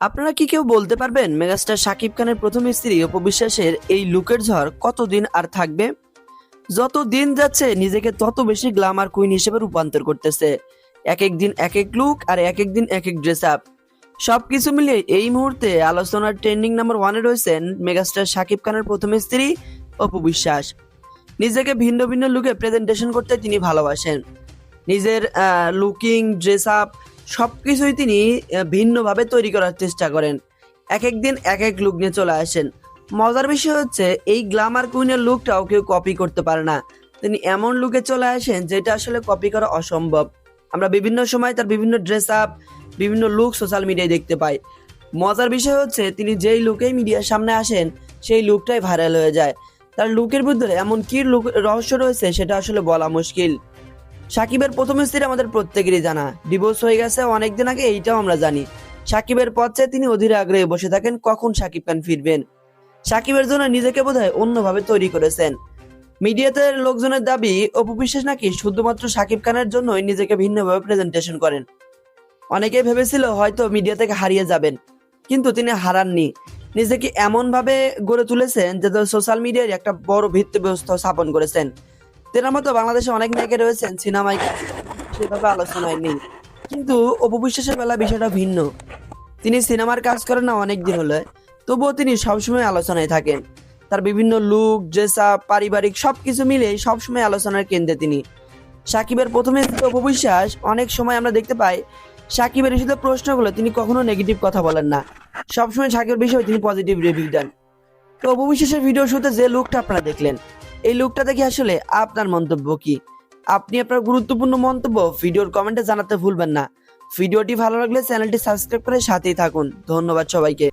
আপনারা কি কেউ বলতে পারবেন মেগাস্টার শাকিব খানের প্রথম স্ত্রী অপু বিশ্বাসের এই লুকের ঝড় কতদিন আর থাকবে? যত দিন যাচ্ছে নিজেকে তত বেশি গ্ল্যামার কুইন হিসেবে রূপান্তর করতেছে। এক এক দিন এক এক লুক আর এক এক দিন এক এক ড্রেস আপ। সবকিছু মিলিয়ে এই মুহূর্তে আলোচনার ট্রেন্ডিং নাম্বার ওয়ানে রয়েছেন মেগাস্টার শাকিব খানের প্রথম স্ত্রী অপু বিশ্বাস। নিজেকে ভিন্ন ভিন্ন লুকে প্রেজেন্টেশন করতে তিনি ভালোবাসেন। নিজের লুকিং, ড্রেস আপ সবকিছুই তিনি ভিন্নভাবে তৈরি করার চেষ্টা করেন। এক এক দিন এক এক লুক নিয়ে চলে আসেন। মজার বিষয় হচ্ছে এই গ্ল্যামার কুইনের লুকটাও কেউ কপি করতে পারে না। তিনি এমন লুকে চলে আসেন যেটা আসলে কপি করা অসম্ভব। আমরা বিভিন্ন সময় তার বিভিন্ন ড্রেস আপ, বিভিন্ন লুক সোশ্যাল মিডিয়ায় দেখতে পাই। মজার বিষয় হচ্ছে তিনি যেই লুকেই মিডিয়ার সামনে আসেন সেই লুকটাই ভাইরাল হয়ে যায়। তার লুকের ভিতরে এমন কি লুক রহস্য রয়েছে সেটা আসলে বলা মুশকিল। সাকিবের প্রথম স্ত্রী আমাদের প্রত্যেকেরই জানা, ডিভোর্স হয়ে গেছে অনেকদিন আগে, এইটাও আমরা জানি। সাকিবের পথ চেয়ে তিনি অধীর আগ্রহে বসে থাকেন কখন সাকিব খান ফিরবেন। সাকিবের জন্য নিজেকে বোধহয় অন্যভাবে তৈরি করেছেন। মিডিয়াতে লোকজনের দাবি অপু বিশ্বাস নাকি শুধুমাত্র সাকিব খানের জন্যই নিজেকে ভিন্নভাবে প্রেজেন্টেশন করেন। অনেকেই ভেবেছিল হয়তো মিডিয়া থেকে হারিয়ে যাবেন, কিন্তু তিনি হারাননি। নিজেকে এমন ভাবে গড়ে তুলেছেন যে সোশ্যাল মিডিয়ার একটা বড় ভিত্তিপ্রস্তর স্থাপন করেছেন। তেনার মতো বাংলাদেশে অনেক নায়িকা রয়েছেন সিনেমায় সেভাবে আলোচনায় নেই, কিন্তু অপু বিশ্বাসের বেলা বিষয়টা ভিন্ন। তিনি সিনেমার কাজ করেন না অনেক দিন হলে, তবুও তিনি সবসময় আলোচনায় থাকেন। তার বিভিন্ন লুক, ড্রেস আপ, পারিবারিক সবকিছু মিলে সবসময় আলোচনার কেন্দ্রে তিনি। সাকিবের প্রথমে অপু বিশ্বাস, অনেক সময় আমরা দেখতে পাই সাকিবের ইস্যুতে প্রশ্নগুলো তিনি কখনো নেগেটিভ কথা বলেন না, সবসময় সাকিবের বিষয়ে তিনি পজিটিভ রিভিউ দেন। তো অপু বিশ্বাসের ভিডিও শুতে যে লুকটা আপনারা দেখলেন, এই লুকটা দেখে আসলে আপনার মন্তব্য কি? আপনি আপনার গুরুত্বপূর্ণ মন্তব্য ভিডিওর কমেন্টে জানাতে ভুলবেন না। ভিডিওটি ভালো লাগলে চ্যানেলটি সাবস্ক্রাইব করে সাথেই থাকুন। ধন্যবাদ সবাইকে।